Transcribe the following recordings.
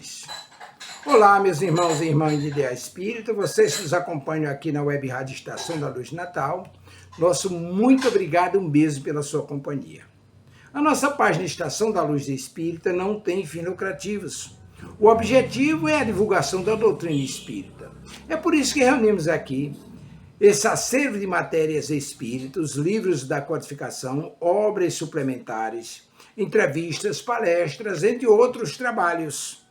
Luz. Olá, meus irmãos e irmãs de Ideal Espírita, vocês que nos acompanham aqui na Web Rádio Estação da Luz Natal, nosso muito obrigado, um beijo pela sua companhia. A nossa página Estação da Luz Espírita não tem fins lucrativos. O objetivo é a divulgação da doutrina espírita. É por isso que reunimos aqui esse acervo de matérias espíritas, livros da codificação, obras suplementares, entrevistas, palestras, entre outros trabalhos.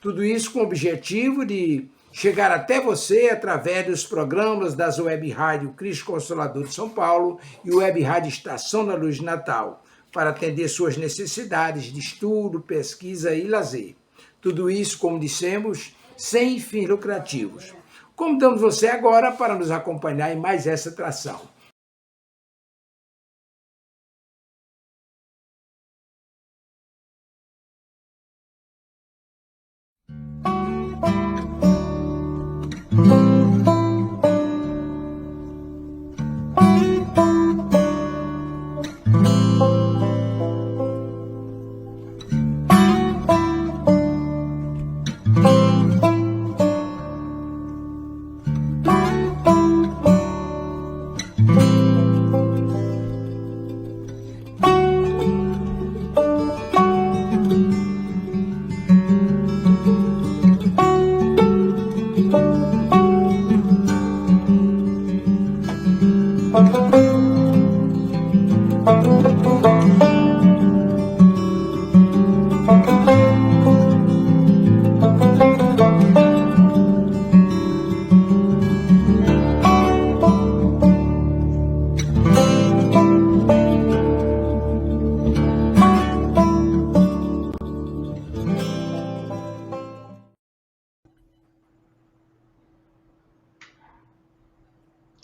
Tudo isso com o objetivo de chegar até você através dos programas das Web Rádio Cristo Consolador de São Paulo e Web Rádio Estação da Luz de Natal, para atender suas necessidades de estudo, pesquisa e lazer. Tudo isso, como dissemos, sem fins lucrativos. Convidamos você agora para nos acompanhar em mais essa atração.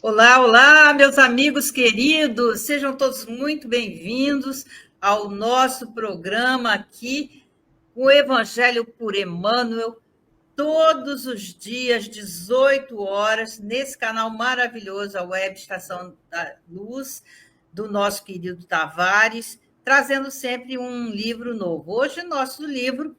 Olá, olá, meus amigos queridos, sejam todos muito bem-vindos ao nosso programa aqui, o Evangelho por Emmanuel, todos os dias, 18 horas, nesse canal maravilhoso, a Web Estação da Luz, do nosso querido Tavares, trazendo sempre um livro novo. Hoje, nosso livro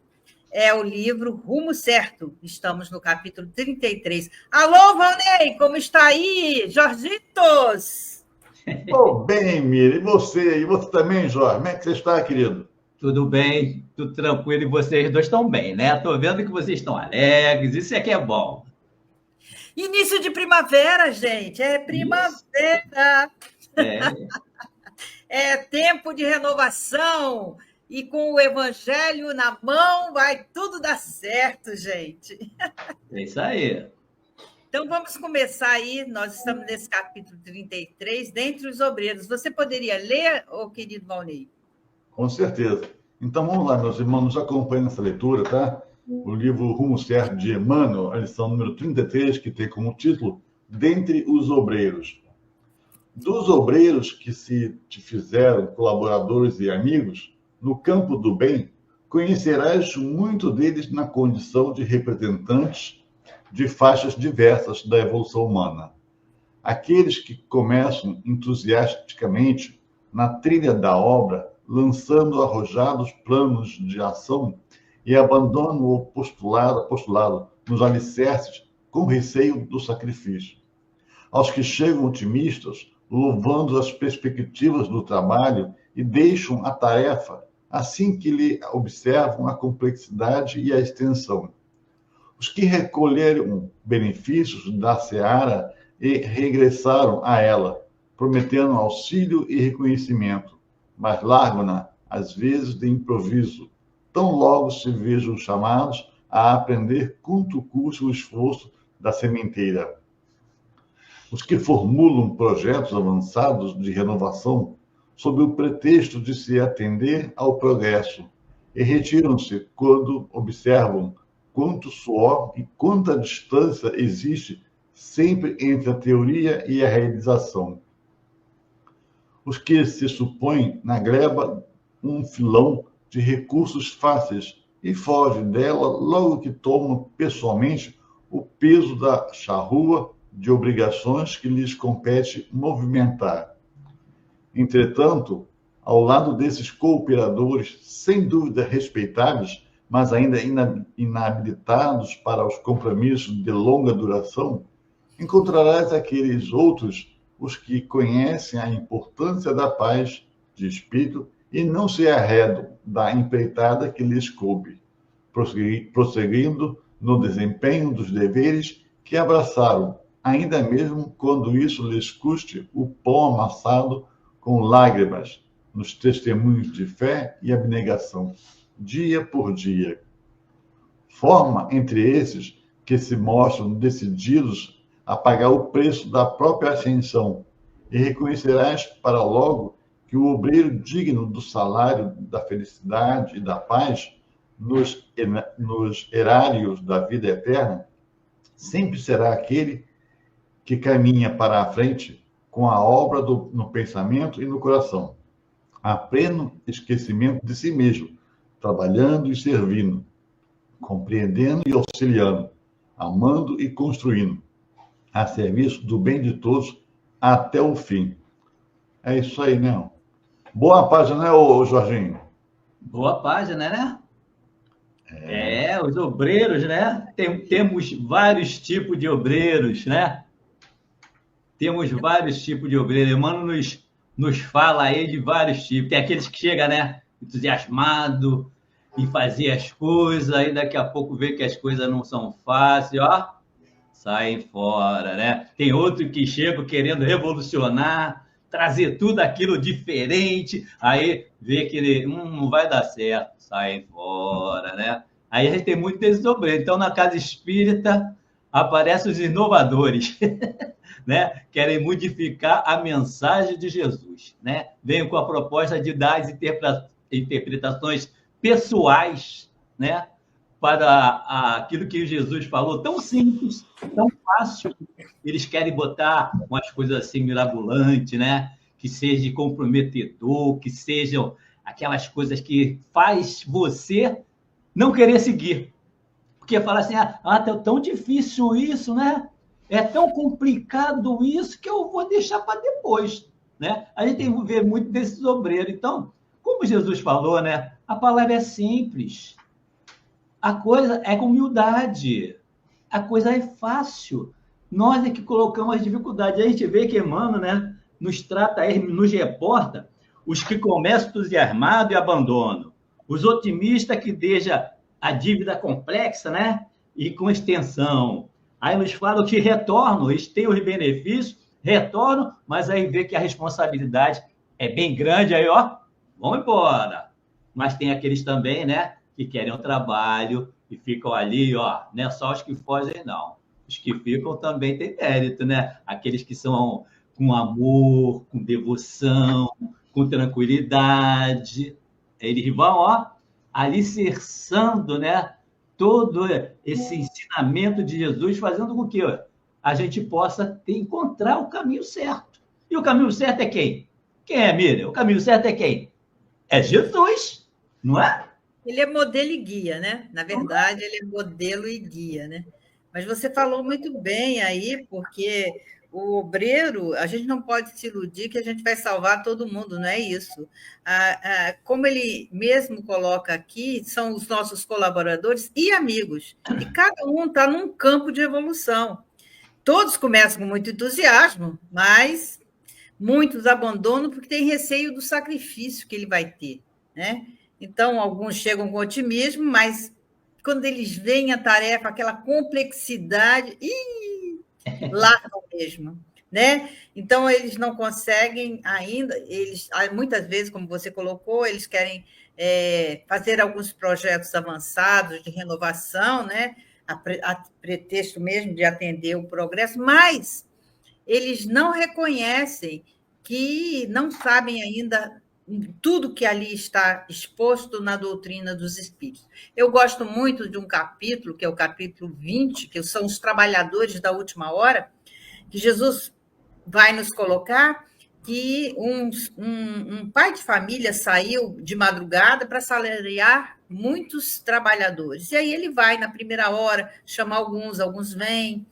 é o livro Rumo Certo. Estamos no capítulo 33. Alô, Valnei, como está aí? Jorgitos! Estou bem, Mira. E você? E você também, Jorge? Como é que você está, querido? Tudo bem, tudo tranquilo. E vocês dois estão bem, né? Estou vendo que vocês estão alegres. Isso é que é bom. Início de primavera, gente. É primavera. É tempo de renovação. E com o Evangelho na mão, vai tudo dar certo, gente. É isso aí. Então, vamos começar aí. Nós estamos nesse capítulo 33, Dentre os Obreiros. Você poderia ler, querido Valnei? Com certeza. Então, vamos lá, meus irmãos, nos acompanhem nessa leitura, tá? O livro Rumo Certo, de Emmanuel, a lição número 33, que tem como título Dentre os Obreiros. Dos obreiros que se te fizeram colaboradores e amigos, no campo do bem, conhecerás muito deles na condição de representantes de faixas diversas da evolução humana. Aqueles que começam entusiasticamente na trilha da obra, lançando arrojados planos de ação e abandonam o postulado nos alicerces com receio do sacrifício. Aos que chegam otimistas, louvando as perspectivas do trabalho e deixam a tarefa assim que lhe observam a complexidade e a extensão. Os que recolheram benefícios da seara e regressaram a ela, prometendo auxílio e reconhecimento, mas largam-na, às vezes, de improviso, tão logo se vejam chamados a aprender quanto custa o esforço da sementeira. Os que formulam projetos avançados de renovação sob o pretexto de se atender ao progresso e retiram-se quando observam quanto suor e quanta distância existe sempre entre a teoria e a realização. Os que se supõem na gleba um filão de recursos fáceis e fogem dela logo que tomam pessoalmente o peso da charrua de obrigações que lhes compete movimentar. Entretanto, ao lado desses cooperadores, sem dúvida respeitáveis, mas ainda inabilitados para os compromissos de longa duração, encontrarás aqueles outros, os que conhecem a importância da paz de espírito e não se arredam da empreitada que lhes coube, prosseguindo no desempenho dos deveres que abraçaram, ainda mesmo quando isso lhes custe o pão amassado com lágrimas, nos testemunhos de fé e abnegação, dia por dia. Forma entre esses que se mostram decididos a pagar o preço da própria ascensão, e reconhecerás para logo que o obreiro digno do salário da felicidade e da paz nos erários da vida eterna sempre será aquele que caminha para a frente com a obra no pensamento e no coração, a pleno esquecimento de si mesmo, trabalhando e servindo, compreendendo e auxiliando, amando e construindo, a serviço do bem de todos até o fim. É isso aí, né? Boa página, né, ô Jorginho? Boa página, né? Os obreiros, né? Temos vários tipos de obreiros, né? Temos vários tipos de obreiros. Emmanuel nos fala aí de vários tipos. Tem aqueles que chegam, né? Entusiasmado em fazer as coisas, aí daqui a pouco vê que as coisas não são fáceis, ó, saem fora, né? Tem outro que chega querendo revolucionar, trazer tudo aquilo diferente, aí vê que ele não vai dar certo, sai fora, né? Aí a gente tem muito desses obreiros. Então, na casa espírita, aparecem os inovadores, né? Querem modificar a mensagem de Jesus, né? Vêm com a proposta de dar as interpretações pessoais, né? Para aquilo que Jesus falou, tão simples, tão fácil. Eles querem botar umas coisas assim mirabolantes, né? Que seja comprometedor, que sejam aquelas coisas que faz você não querer seguir. Porque fala assim, tá tão difícil isso, né? É tão complicado isso que eu vou deixar para depois, né? A gente tem que ver muito desses obreiros. Então, como Jesus falou, né? A palavra é simples. A coisa é com humildade. A coisa é fácil. Nós é que colocamos as dificuldades. A gente vê que Emmanuel, né, nos trata, nos reporta os que começam entusiasmados e abandonam. Os otimistas que deixam a dívida complexa, né, e com extensão. Aí nos falam que retornam, eles têm os benefícios, retornam, mas aí vê que a responsabilidade é bem grande, aí, ó, vão embora. Mas tem aqueles também, né, que querem um trabalho e ficam ali, ó, não é só os que fogem, não. Os que ficam também têm mérito, né? Aqueles que são com amor, com devoção, com tranquilidade. Eles vão, ó, alicerçando, né? Todo esse ensinamento de Jesus, fazendo com que a gente possa encontrar o caminho certo. E o caminho certo é quem? Quem é, Miriam? O caminho certo é quem? É Jesus, não é? Ele é modelo e guia, né? Na verdade, ele é modelo e guia, né? Mas você falou muito bem aí, porque o obreiro, a gente não pode se iludir que a gente vai salvar todo mundo, não é isso. Como ele mesmo coloca aqui, são os nossos colaboradores e amigos, e cada um está num campo de evolução. Todos começam com muito entusiasmo, mas muitos abandonam porque têm receio do sacrifício que ele vai ter, né? Então, alguns chegam com otimismo, mas quando eles veem a tarefa, aquela complexidade, largam mesmo, né? Então, eles não conseguem ainda, muitas vezes, como você colocou, eles querem fazer alguns projetos avançados de renovação, né? A pretexto mesmo de atender o progresso, mas eles não reconhecem que não sabem ainda tudo que ali está exposto na doutrina dos espíritos. Eu gosto muito de um capítulo, que é o capítulo 20, que são os trabalhadores da última hora, que Jesus vai nos colocar que um pai de família saiu de madrugada para salariar muitos trabalhadores. E aí ele vai, na primeira hora, chamar alguns vêm,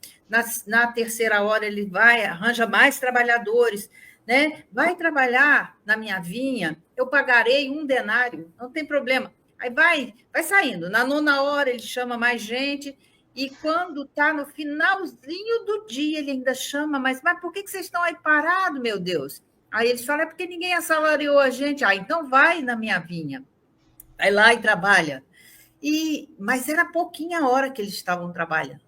na terceira hora ele vai, arranja mais trabalhadores, né? Vai trabalhar na minha vinha, eu pagarei 1 denário, não tem problema. Aí vai saindo. Na 9ª hora ele chama mais gente, e quando está no finalzinho do dia, ele ainda chama, mas por que vocês estão aí parados, meu Deus? Aí eles falam, é porque ninguém assalariou a gente. Então vai na minha vinha. Vai lá e trabalha. Mas era pouquinha hora que eles estavam trabalhando.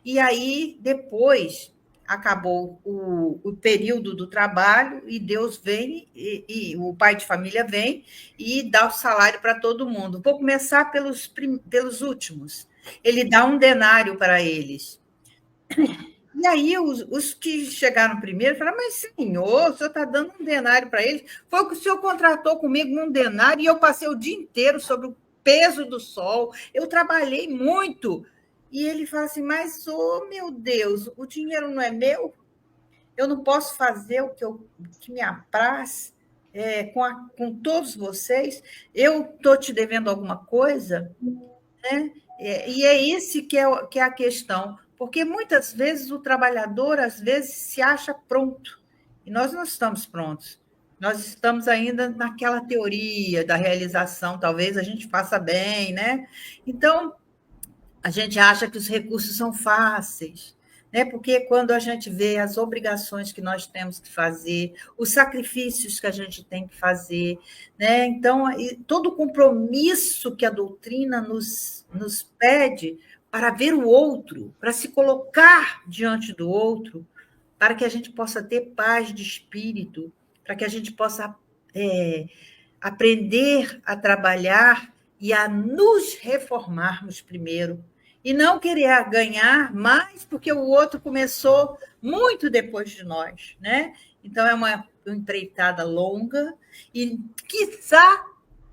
E aí, depois, acabou o período do trabalho e Deus vem, e o pai de família vem e dá o salário para todo mundo. Vou começar pelos últimos. Ele dá 1 denário para eles. E aí, os que chegaram primeiro falaram, mas senhor, o senhor está dando 1 denário para eles? Foi o que o senhor contratou comigo, 1 denário, e eu passei o dia inteiro sobre o peso do sol, eu trabalhei muito. E ele fala assim, mas, meu Deus, o dinheiro não é meu? Eu não posso fazer o que me apraz com todos vocês? Eu estou te devendo alguma coisa? Né? E é esse que é a questão, porque muitas vezes o trabalhador, às vezes, se acha pronto, e nós não estamos prontos. Nós estamos ainda naquela teoria da realização, talvez a gente faça bem, né? Então, a gente acha que os recursos são fáceis, né? Porque quando a gente vê as obrigações que nós temos que fazer, os sacrifícios que a gente tem que fazer, né? Então, todo o compromisso que a doutrina nos pede para ver o outro, para se colocar diante do outro, para que a gente possa ter paz de espírito, para que a gente possa aprender a trabalhar e a nos reformarmos primeiro, e não querer ganhar mais porque o outro começou muito depois de nós, né? Então, é uma empreitada longa e, quiçá,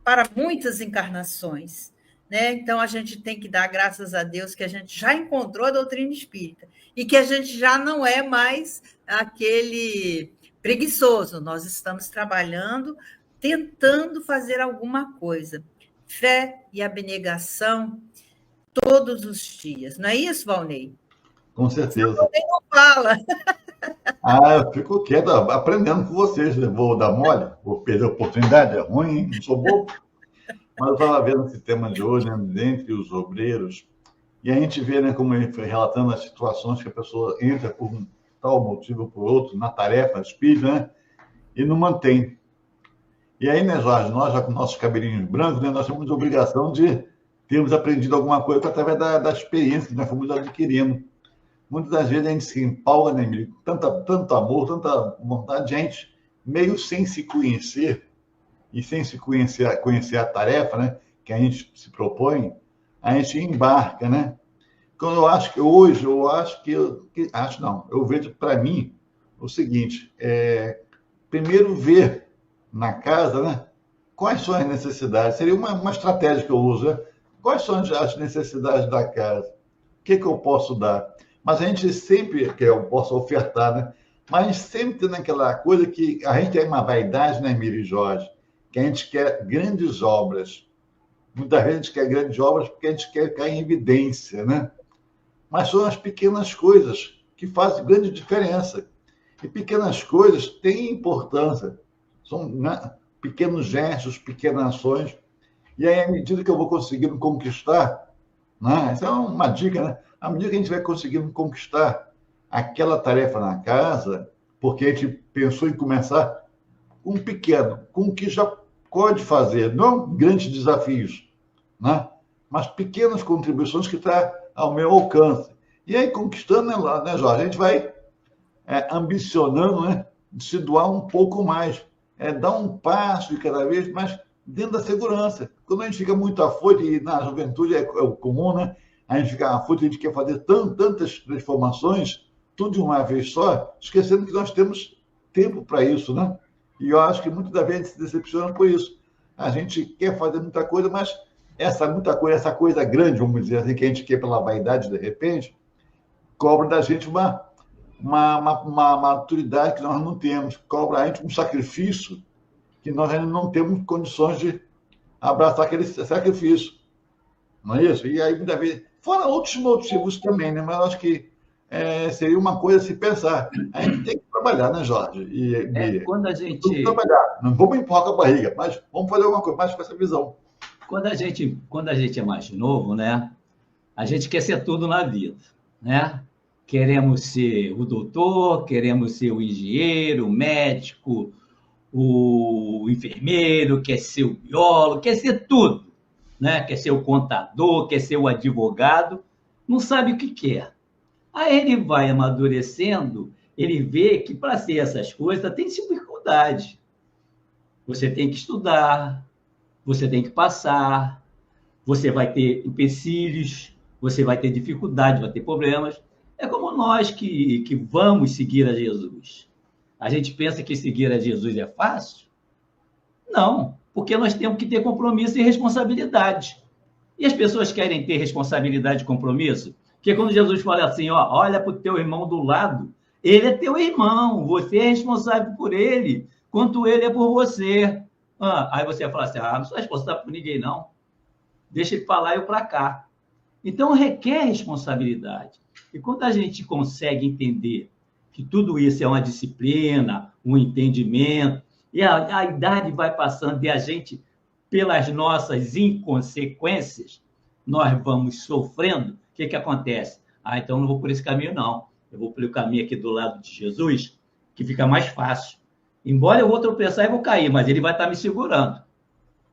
para muitas encarnações, né? Então, a gente tem que dar graças a Deus que a gente já encontrou a doutrina espírita e que a gente já não é mais aquele preguiçoso. Nós estamos trabalhando, tentando fazer alguma coisa. Fé e abnegação todos os dias. Não é isso, Valnei? Com certeza. Valnei não fala. Eu fico quieto, aprendendo com vocês. Vou dar mole, vou perder a oportunidade, é ruim, hein? Não sou bobo. Mas eu estava vendo esse tema de hoje, né, dentre os obreiros, e a gente vê, né, como ele foi relatando as situações que a pessoa entra por um tal motivo ou por outro, na tarefa espírita, né, e não mantém. E aí, né, Jorge, nós já com nossos cabelinhos brancos, né, nós temos a obrigação de termos aprendido alguma coisa através da experiência que nós fomos adquirindo. Muitas das vezes a gente se empolga, né, Emílio? Tanto amor, tanta vontade de gente, meio sem se conhecer, e sem se conhecer a tarefa, né, que a gente se propõe, a gente embarca, né? Então, eu acho que hoje, eu vejo para mim o seguinte, primeiro ver na casa, né, quais são as necessidades, seria uma estratégia que eu uso, né? Quais são as necessidades da casa? O que eu posso dar? Mas a gente sempre, que eu posso ofertar, né? Mas a gente sempre tem aquela coisa que a gente tem uma vaidade, né, Emílio e Jorge, que a gente quer grandes obras. Muitas vezes a gente quer grandes obras porque a gente quer cair em evidência, né? Mas são as pequenas coisas que fazem grande diferença. E pequenas coisas têm importância. São, né, pequenos gestos, pequenas ações. E aí, à medida que eu vou conseguindo conquistar, né? Essa é uma dica, né? À medida que a gente vai conseguindo conquistar aquela tarefa na casa, porque a gente pensou em começar com um pequeno, com o que já pode fazer, não grandes desafios, né? Mas pequenas contribuições que estão ao meu alcance. E aí, conquistando, né, Jorge? A gente vai ambicionando, né, de se doar um pouco mais, dar um passo de cada vez mais dentro da segurança. Quando a gente fica muito afoito, e na juventude é comum, né? A gente fica afoito, a gente quer fazer tantas transformações, tudo de uma vez só, esquecendo que nós temos tempo para isso, né? E eu acho que muitas das vezes a gente se decepciona por isso. A gente quer fazer muita coisa, mas essa coisa grande, vamos dizer assim, que a gente quer pela vaidade, de repente, cobra da gente uma maturidade que nós não temos, cobra a gente um sacrifício que nós ainda não temos condições de abraçar aquele sacrifício. Não é isso? E aí, muitas vezes, fora outros motivos também, né? Mas eu acho que seria uma coisa a se pensar. A gente tem que trabalhar, né, Jorge? Quando a gente... Trabalhar. Não vamos empurrar com a barriga, mas vamos fazer alguma coisa mais com essa visão. Quando a gente é mais novo, né? A gente quer ser tudo na vida, né? Queremos ser o doutor, queremos ser o engenheiro, o médico, o enfermeiro, quer ser o biólogo, quer ser tudo, né? Quer ser o contador, quer ser o advogado, não sabe o que quer. Aí ele vai amadurecendo, ele vê que para ser essas coisas tem dificuldade. Você tem que estudar, você tem que passar, você vai ter empecilhos, você vai ter dificuldade, vai ter problemas. É como nós que vamos seguir a Jesus. A gente pensa que seguir a Jesus é fácil? Não, porque nós temos que ter compromisso e responsabilidade. E as pessoas querem ter responsabilidade e compromisso? Porque quando Jesus fala assim, ó, olha para o teu irmão do lado, ele é teu irmão, você é responsável por ele, quanto ele é por você. Aí você vai falar assim, não sou responsável por ninguém, não. Deixa ele para lá e eu para cá. Então, requer responsabilidade. E quando a gente consegue entender que tudo isso é uma disciplina, um entendimento, e a idade vai passando e a gente, pelas nossas inconsequências, nós vamos sofrendo, o que acontece? Então não vou por esse caminho, não. Eu vou pelo caminho aqui do lado de Jesus, que fica mais fácil. Embora eu vou tropeçar e vou cair, mas ele vai estar me segurando.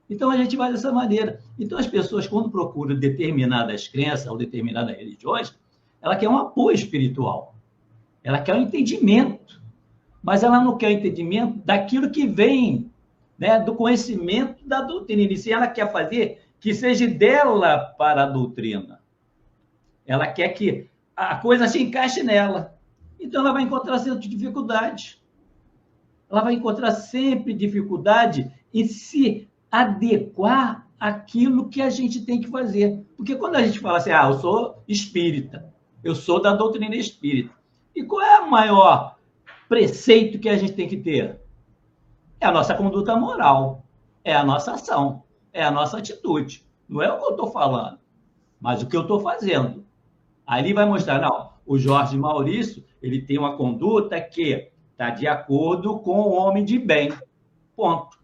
Então, a gente vai dessa maneira. Então, as pessoas, quando procuram determinadas crenças ou determinadas religiões, ela quer um apoio espiritual. Ela quer um entendimento. Mas ela não quer o entendimento daquilo que vem, né, do conhecimento da doutrina. E se ela quer fazer, que seja dela para a doutrina. Ela quer que a coisa se encaixe nela. Então, ela vai encontrar sempre dificuldade. Ela vai encontrar sempre dificuldade em se adequar àquilo que a gente tem que fazer. Porque quando a gente fala assim, eu sou espírita, eu sou da doutrina espírita. E qual é o maior preceito que a gente tem que ter? É a nossa conduta moral, é a nossa ação, é a nossa atitude. Não é o que eu estou falando, mas o que eu estou fazendo. Ali vai mostrar, não, o Jorge Maurício, ele tem uma conduta que está de acordo com o homem de bem. Ponto.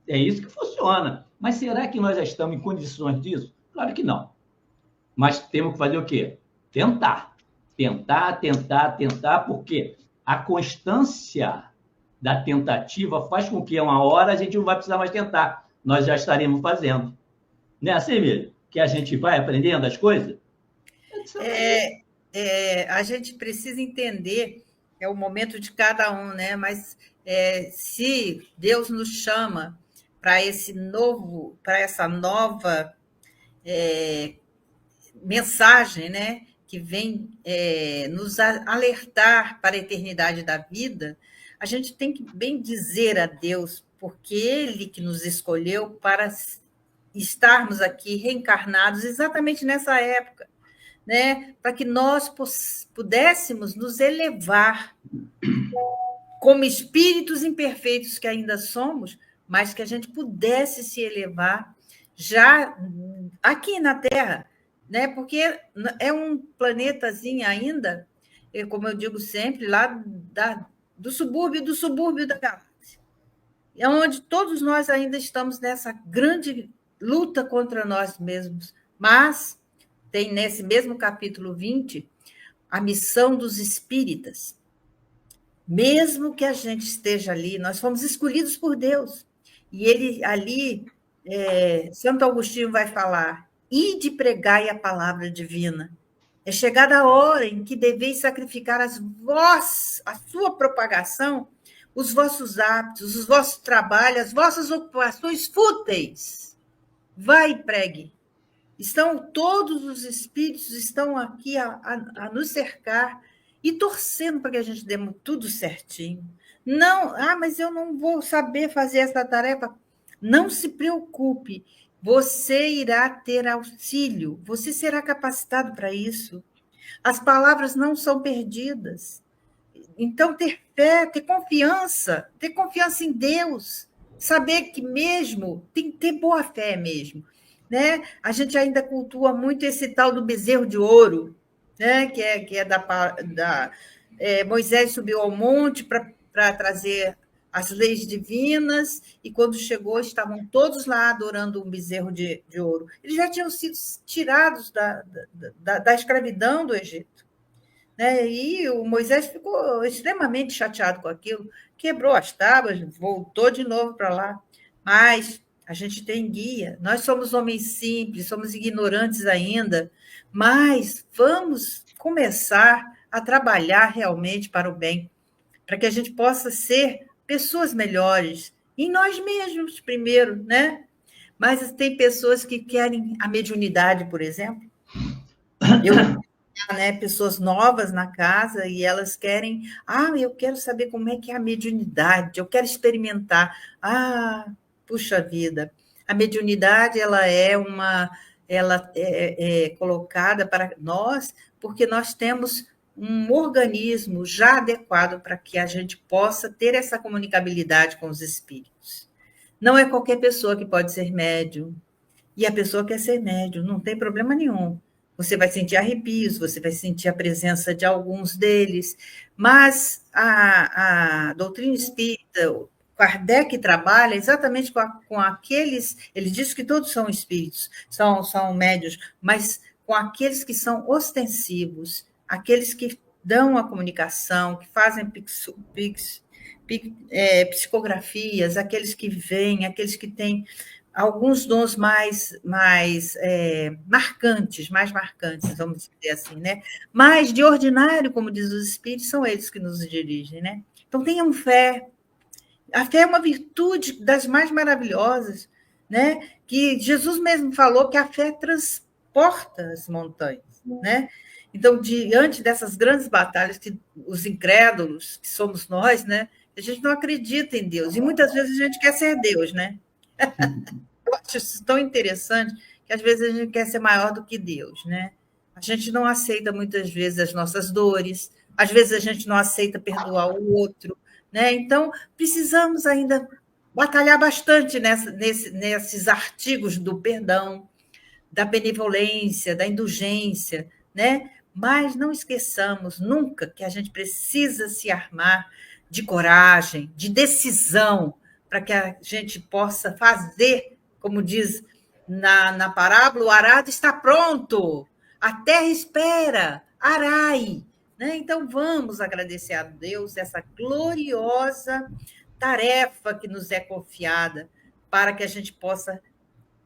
É isso que funciona. Mas será que nós já estamos em condições disso? Claro que não. Mas temos que fazer o quê? Tentar. Tentar, porque a constância da tentativa faz com que uma hora a gente não vai precisar mais tentar. Nós já estaremos fazendo. Não é assim, Miriam? Que a gente vai aprendendo as coisas? A gente precisa entender, é o momento de cada um, né? Mas se Deus nos chama para essa nova mensagem, né, que vem nos alertar para a eternidade da vida, a gente tem que bem dizer a Deus, porque Ele que nos escolheu para estarmos aqui reencarnados exatamente nessa época, né, para que nós pudéssemos nos elevar como espíritos imperfeitos que ainda somos, mas que a gente pudesse se elevar já aqui na Terra, né? Porque é um planetazinho ainda, como eu digo sempre, lá do subúrbio da galáxia, é onde todos nós ainda estamos nessa grande luta contra nós mesmos. Mas tem nesse mesmo capítulo 20 a missão dos espíritas. Mesmo que a gente esteja ali, nós fomos escolhidos por Deus. E ele ali, Santo Agostinho vai falar, ide pregai a palavra divina. É chegada a hora em que deveis sacrificar a sua propagação, os vossos hábitos, os vossos trabalhos, as vossas ocupações fúteis. Vai e pregue. Todos os espíritos estão aqui a nos cercar e torcendo para que a gente dê tudo certinho. Não, mas eu não vou saber fazer essa tarefa. Não se preocupe, você irá ter auxílio, você será capacitado para isso. As palavras não são perdidas. Então, ter fé, ter confiança em Deus, saber que mesmo, tem que ter boa fé mesmo. Né? A gente ainda cultua muito esse tal do bezerro de ouro, né? que é Moisés subiu ao monte para trazer as leis divinas, e quando chegou, estavam todos lá adorando um bezerro de ouro. Eles já tinham sido tirados da escravidão do Egito. Né? E o Moisés ficou extremamente chateado com aquilo, quebrou as tábuas, voltou de novo para lá. Mas a gente tem guia, nós somos homens simples, somos ignorantes ainda, mas vamos começar a trabalhar realmente para o bem, para que a gente possa ser pessoas melhores, em nós mesmos primeiro, né? Mas tem pessoas que querem a mediunidade, por exemplo. Né, pessoas novas na casa e elas querem, eu quero saber como é que é a mediunidade, eu quero experimentar. Puxa vida, a mediunidade ela é colocada para nós porque nós temos um organismo já adequado para que a gente possa ter essa comunicabilidade com os espíritos. Não é qualquer pessoa que pode ser médium, e a pessoa quer ser médium, não tem problema nenhum. Você vai sentir arrepios, você vai sentir a presença de alguns deles, mas a doutrina espírita, o Kardec trabalha exatamente com aqueles, ele diz que todos são espíritos, são médios, mas com aqueles que são ostensivos, aqueles que dão a comunicação, que fazem psicografias, aqueles que veem, aqueles que têm alguns dons mais marcantes, vamos dizer assim, né? Mas, de ordinário, como diz os espíritos, são eles que nos dirigem, né? Então, tenham fé. A fé é uma virtude das mais maravilhosas, né? Que Jesus mesmo falou que a fé transporta as montanhas, né? Então, diante dessas grandes batalhas que os incrédulos, que somos nós, né? A gente não acredita em Deus, e muitas vezes a gente quer ser Deus, né? Eu acho isso tão interessante que às vezes a gente quer ser maior do que Deus, né? A gente não aceita muitas vezes as nossas dores, às vezes a gente não aceita perdoar o outro, né? Então, precisamos ainda batalhar bastante nesses artigos do perdão, da benevolência, da indulgência, né? Mas não esqueçamos nunca que a gente precisa se armar de coragem, de decisão, para que a gente possa fazer, como diz na parábola, o arado está pronto, a terra espera, arai. Né? Então, vamos agradecer a Deus essa gloriosa tarefa que nos é confiada, para que a gente possa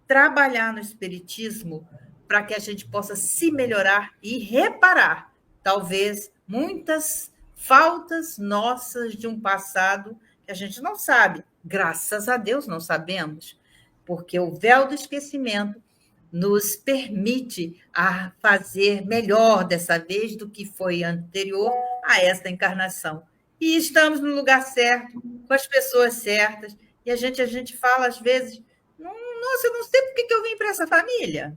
trabalhar no espiritismo, para que a gente possa se melhorar e reparar, talvez, muitas faltas nossas de um passado que a gente não sabe. Graças a Deus não sabemos, porque o véu do esquecimento nos permite a fazer melhor dessa vez do que foi anterior a esta encarnação. E estamos no lugar certo, com as pessoas certas, e a gente fala às vezes, nossa, eu não sei por que eu vim para essa família,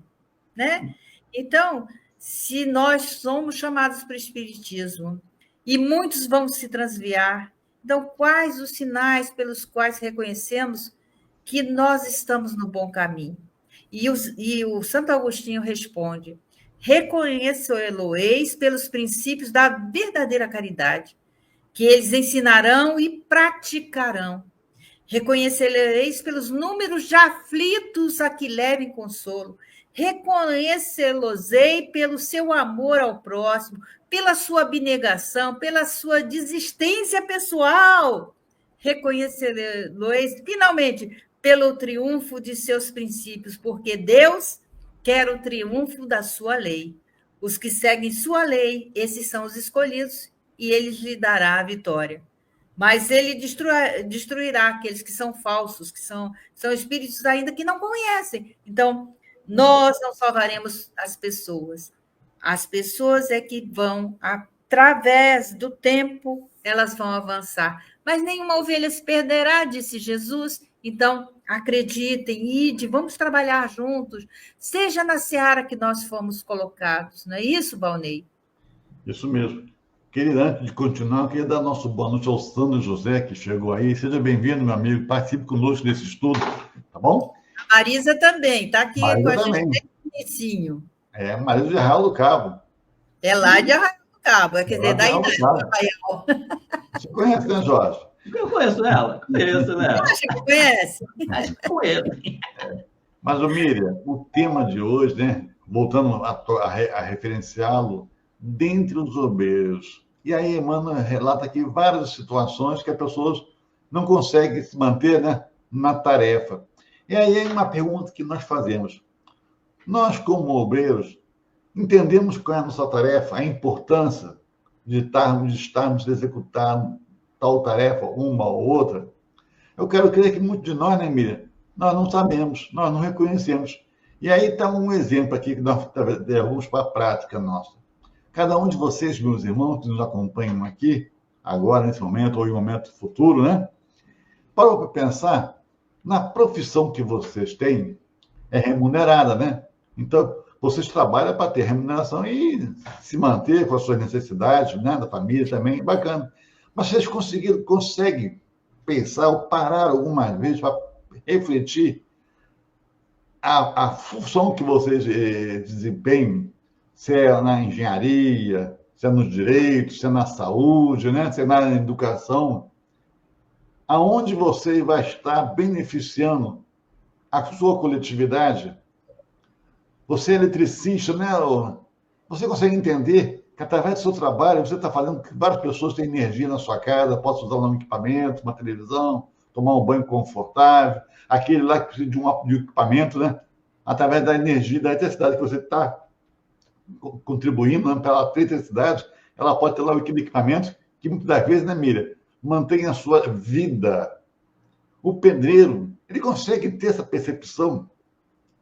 né? Então, se nós somos chamados para o espiritismo, e muitos vão se transviar, então, quais os sinais pelos quais reconhecemos que nós estamos no bom caminho? E o Santo Agostinho responde: reconhecê-lo-eis pelos princípios da verdadeira caridade, que eles ensinarão e praticarão. Reconhecê-lo-eis pelos números de aflitos a que levem consolo. Reconhecê-los-ei pelo seu amor ao próximo, pela sua abnegação, pela sua desistência pessoal. Reconhecê-los, finalmente, pelo triunfo de seus princípios, porque Deus quer o triunfo da sua lei. Os que seguem sua lei, esses são os escolhidos, e ele lhe dará a vitória. Mas ele destruirá aqueles que são falsos, que são espíritos ainda que não conhecem. Então, nós não salvaremos as pessoas. As pessoas é que vão, através do tempo, elas vão avançar. Mas nenhuma ovelha se perderá, disse Jesus. Então, acreditem, ide, vamos trabalhar juntos, seja na seara que nós fomos colocados. Não é isso, Valnei? Isso mesmo. Querida, antes de continuar, eu queria dar nosso boa noite ao Sandro José, que chegou aí. Seja bem-vindo, meu amigo. Participe conosco desse estudo, tá bom? A Marisa também, está aqui Marisa com a também. gente desde o início. É, Marisa de Arraial do Cabo. É lá de Arraial do Cabo, quer dizer, da Arraial do idade Cabo. do Arraial. Você conhece, né, Jorge? Eu conheço ela, conheço, né? Acha que conhece? Acho que conheço. Mas, ô, Miriam, o tema de hoje, né? Voltando a referenciá-lo, dentre os obreiros. E aí, Emmanuel relata aqui várias situações que as pessoas não conseguem se manter, né, na tarefa. E aí é uma pergunta que nós fazemos. Nós, como obreiros, entendemos qual é a nossa tarefa, a importância de estarmos executando tal tarefa, uma ou outra? Eu quero crer que muitos de nós, né, Miriam, nós não sabemos, nós não reconhecemos. E aí está um exemplo aqui que nós levamos para a prática nossa. Cada um de vocês, meus irmãos, que nos acompanham aqui, agora, nesse momento, ou em um momento futuro, né? Parou para pensar na profissão que vocês têm, é remunerada, né? Então, vocês trabalham para ter remuneração e se manter com as suas necessidades, né? Da família também, bacana. Mas vocês conseguem pensar ou parar algumas vezes para refletir a função que vocês desempenham, se é na engenharia, se é nos direitos, se é na saúde, né? Se é na educação, aonde você vai estar beneficiando a sua coletividade? Você é eletricista, né? Você consegue entender que através do seu trabalho você está fazendo que várias pessoas têm energia na sua casa, possam usar um equipamento, uma televisão, tomar um banho confortável, aquele lá que precisa de um equipamento, né? Através da energia, da eletricidade que você está contribuindo, né, pela eletricidade, ela pode ter lá aquele equipamento que muitas das vezes, né, Miriam, mantém a sua vida. O pedreiro, ele consegue ter essa percepção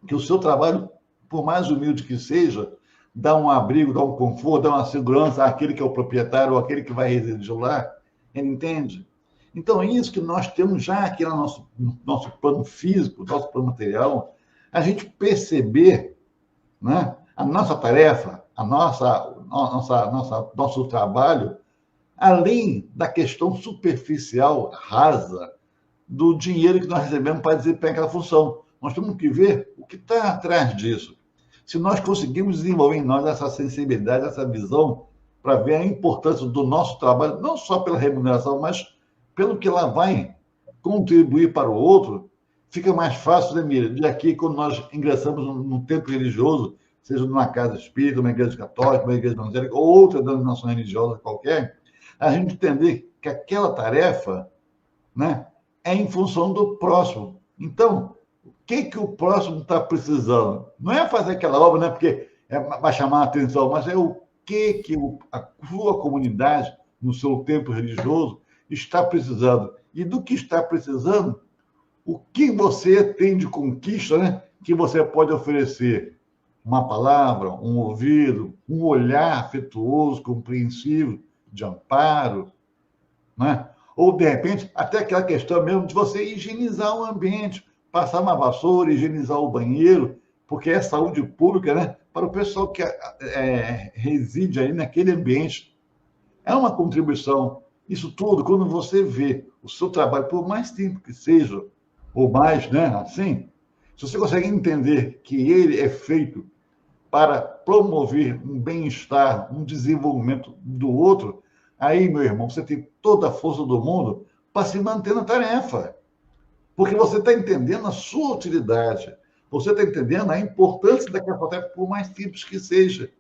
que o seu trabalho, por mais humilde que seja, dá um abrigo, dá um conforto, dá uma segurança àquele que é o proprietário ou àquele que vai residir lá. Ele entende? Então, é isso que nós temos já aqui no nosso plano físico, nosso plano material, a gente perceber, né, a nossa tarefa, nosso trabalho, além da questão superficial, rasa, do dinheiro que nós recebemos para desempenhar aquela função. Nós temos que ver o que está atrás disso. Se nós conseguimos desenvolver em nós essa sensibilidade, essa visão, para ver a importância do nosso trabalho, não só pela remuneração, mas pelo que ela vai contribuir para o outro, fica mais fácil, né, Miriam? De aqui, quando nós ingressamos num templo religioso, seja numa casa espírita, uma igreja católica, uma igreja evangélica, ou outra denominação religiosa qualquer, a gente entender que aquela tarefa, né, é em função do próximo. Então, o que o próximo está precisando? Não é fazer aquela obra, né, porque vai chamar a atenção, mas é o que a sua comunidade, no seu templo religioso, está precisando. E do que está precisando, o que você tem de conquista, né, que você pode oferecer? Uma palavra, um ouvido, um olhar afetuoso, compreensivo, de amparo, né? Ou, de repente, até aquela questão mesmo de você higienizar o ambiente, passar uma vassoura, higienizar o banheiro, porque é saúde pública, né? Para o pessoal que reside aí naquele ambiente. É uma contribuição. Isso tudo, quando você vê o seu trabalho, por mais simples que seja, ou mais, né? Assim, se você consegue entender que ele é feito para promover um bem-estar, um desenvolvimento do outro, aí, meu irmão, você tem toda a força do mundo para se manter na tarefa. Porque você está entendendo a sua utilidade, você está entendendo a importância daquela tarefa, por mais simples que seja.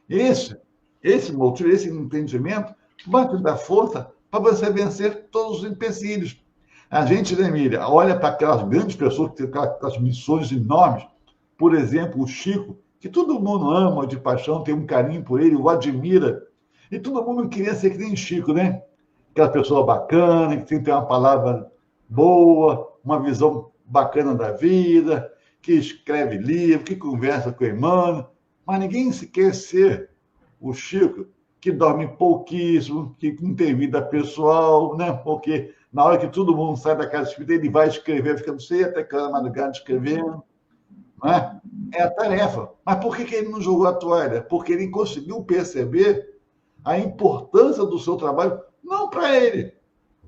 Esse motivo, esse entendimento, vai te dar força para você vencer todos os empecilhos. A gente, né, Miriam, olha para aquelas grandes pessoas que têm aquelas missões enormes, por exemplo, o Chico, que todo mundo ama de paixão, tem um carinho por ele, o admira, e todo mundo queria ser que nem Chico, né? Aquela pessoa bacana, que tem uma palavra boa, uma visão bacana da vida, que escreve livro, que conversa com o Emmanuel, mas ninguém se quer ser o Chico, que dorme pouquíssimo, que não tem vida pessoal, né? Porque na hora que todo mundo sai da casa espírita, ele vai escrever, fica não sei até aquela madrugada escrevendo, não é? É a tarefa. Mas por que ele não jogou a toalha? Porque ele conseguiu perceber a importância do seu trabalho, não para ele,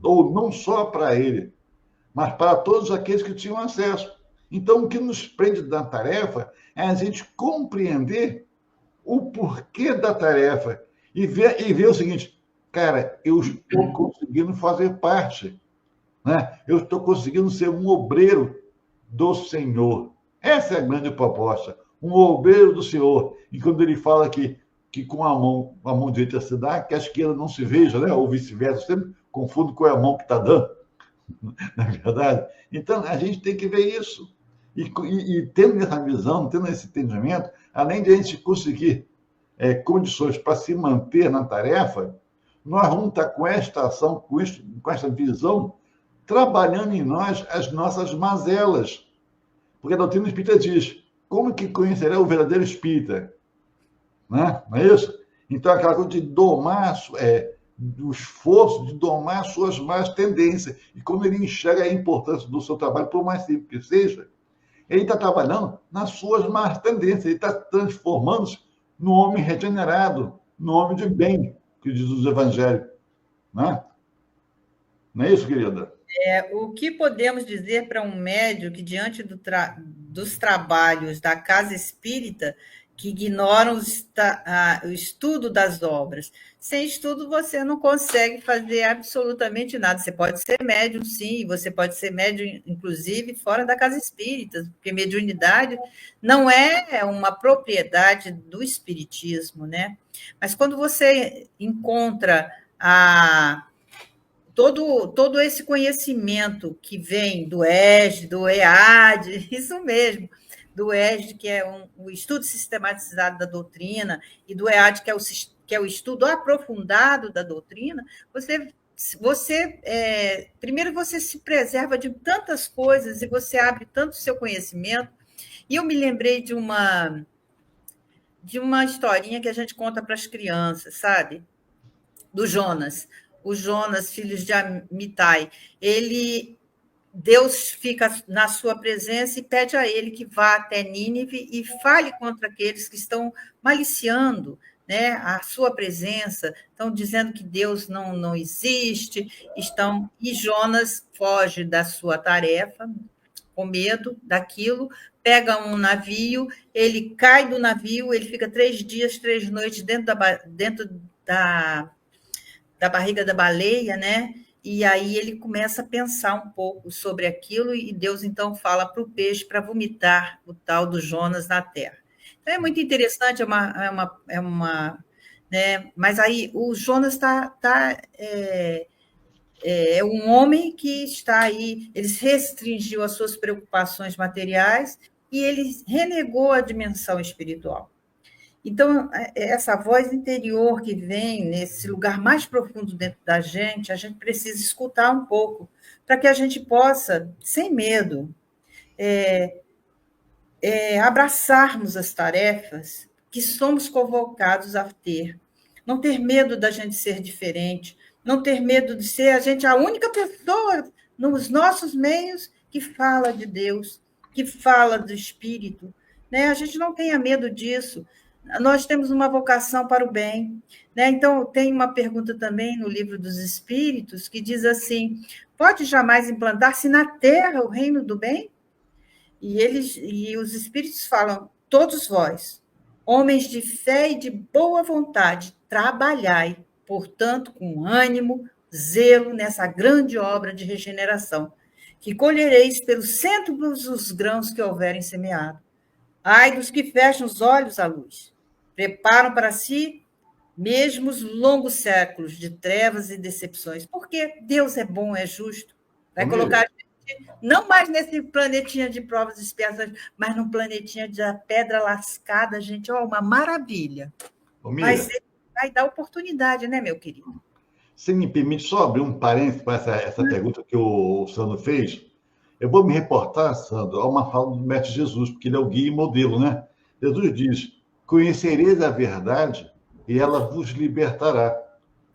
ou não só para ele, mas para todos aqueles que tinham acesso. Então, o que nos prende da tarefa é a gente compreender o porquê da tarefa e ver o seguinte, cara, eu estou conseguindo fazer parte né? Eu estou conseguindo ser um obreiro do Senhor. Essa é a grande proposta. Um obreiro do Senhor. E quando ele fala que com a mão direita se dá, que a esquerda não se veja, né? Ou vice-versa. Eu sempre confundo qual é a mão que está dando, na verdade. Então, a gente tem que ver isso. E tendo essa visão, tendo esse entendimento, além de a gente conseguir condições para se manter na tarefa, nós vamos estar com esta ação, com esta visão, trabalhando em nós as nossas mazelas. Porque a doutrina espírita diz, como que conhecerá o verdadeiro espírita? Né? Não é isso? Então, aquela coisa de domar, do esforço de domar suas más tendências. E quando ele enxerga a importância do seu trabalho, por mais simples que seja, ele está trabalhando nas suas más tendências, ele está transformando-se no homem regenerado, no homem de bem, que diz os evangelhos. Né? Não é isso, querida? O que podemos dizer para um médium que, diante dos trabalhos da casa espírita, que ignoram o estudo das obras? Sem estudo, você não consegue fazer absolutamente nada. Você pode ser médium, sim, você pode ser médium, inclusive, fora da casa espírita, porque mediunidade não é uma propriedade do espiritismo, né? Mas quando você encontra todo esse conhecimento que vem do ESD, do EAD, isso mesmo, do ESD, que é o estudo sistematizado da doutrina, e do EAD, que é o estudo aprofundado da doutrina, primeiro você se preserva de tantas coisas e você abre tanto o seu conhecimento. E eu me lembrei de uma historinha que a gente conta para as crianças, sabe? Do Jonas. O Jonas, filho de Amitai, Deus fica na sua presença e pede a ele que vá até Nínive e fale contra aqueles que estão maliciando, né, a sua presença, estão dizendo que Deus não existe, e Jonas foge da sua tarefa, com medo daquilo, pega um navio, ele cai do navio, ele fica 3 dias, 3 noites dentro da barriga da baleia, né? E aí ele começa a pensar um pouco sobre aquilo e Deus, então, fala para o peixe para vomitar o tal do Jonas na terra. Então, é muito interessante, né? Mas aí o Jonas é um homem que está aí, ele restringiu as suas preocupações materiais e ele renegou a dimensão espiritual. Então, essa voz interior que vem nesse lugar mais profundo dentro da gente, a gente precisa escutar um pouco, para que a gente possa, sem medo, abraçarmos as tarefas que somos convocados a ter. Não ter medo da gente ser diferente, não ter medo de ser a única pessoa nos nossos meios que fala de Deus, que fala do Espírito. Né? A gente não tenha medo disso. Nós temos uma vocação para o bem. Né? Então, tem uma pergunta também no Livro dos Espíritos que diz assim, pode jamais implantar-se na Terra o reino do bem? E os Espíritos falam, todos vós, homens de fé e de boa vontade, trabalhai, portanto, com ânimo, zelo nessa grande obra de regeneração, que colhereis pelos centros os grãos que houverem semeado. Ai dos que fecham os olhos à luz, preparam para si mesmo os longos séculos de trevas e decepções, porque Deus é bom, é justo, vai colocar a gente, não mais nesse planetinha de provas e expiações, mas num planetinha de pedra lascada, gente, uma maravilha. Mas ele vai dar oportunidade, né, meu querido? Se me permite só abrir um parênteses para essa pergunta que o Sandro fez, eu vou me reportar, Sandro, a uma fala do Mestre Jesus, porque ele é o guia e modelo, né? Jesus diz, conhecereis a verdade e ela vos libertará.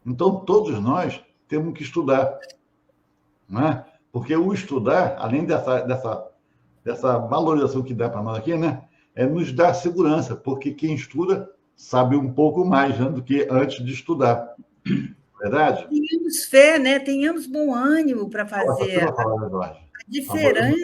Então, todos nós temos que estudar, né? Porque o estudar, além dessa valorização que dá para nós aqui, né? Nos dá segurança, porque quem estuda sabe um pouco mais, né, do que antes de estudar. Verdade? Tenhamos fé, né? Tenhamos bom ânimo para fazer a diferença.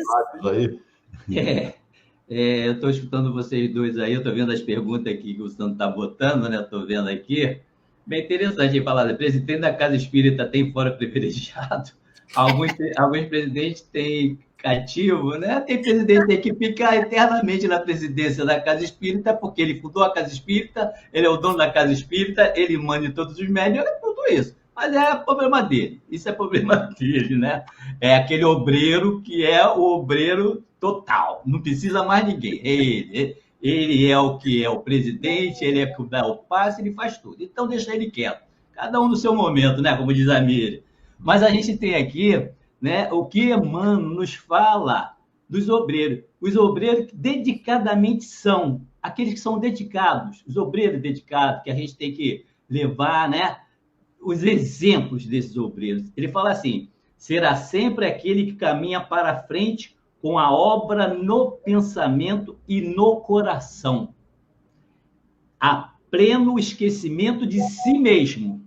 Eu estou escutando vocês dois aí, eu estou vendo as perguntas aqui que o Sandro está botando, né? Estou vendo aqui. Bem interessante falar, presidente da Casa Espírita tem fora privilegiado? Alguns presidentes têm cativo, né? Tem presidente que fica eternamente na presidência da Casa Espírita, porque ele fundou a Casa Espírita, ele é o dono da Casa Espírita, ele manda em todos os médios, é tudo isso. Mas é problema dele, isso é problema dele, né? É aquele obreiro que é o obreiro total, não precisa mais ninguém, é ele. Ele é o que é o presidente, ele é que dá o passe, ele faz tudo. Então deixa ele quieto, cada um no seu momento, né? Como diz a Miriam. Mas a gente tem aqui, né, o que Emmanuel nos fala dos obreiros. Os obreiros que dedicadamente são aqueles que são dedicados, os obreiros dedicados, que a gente tem que levar, né, os exemplos desses obreiros. Ele fala assim: será sempre aquele que caminha para a frente com a obra no pensamento e no coração, a pleno esquecimento de si mesmo,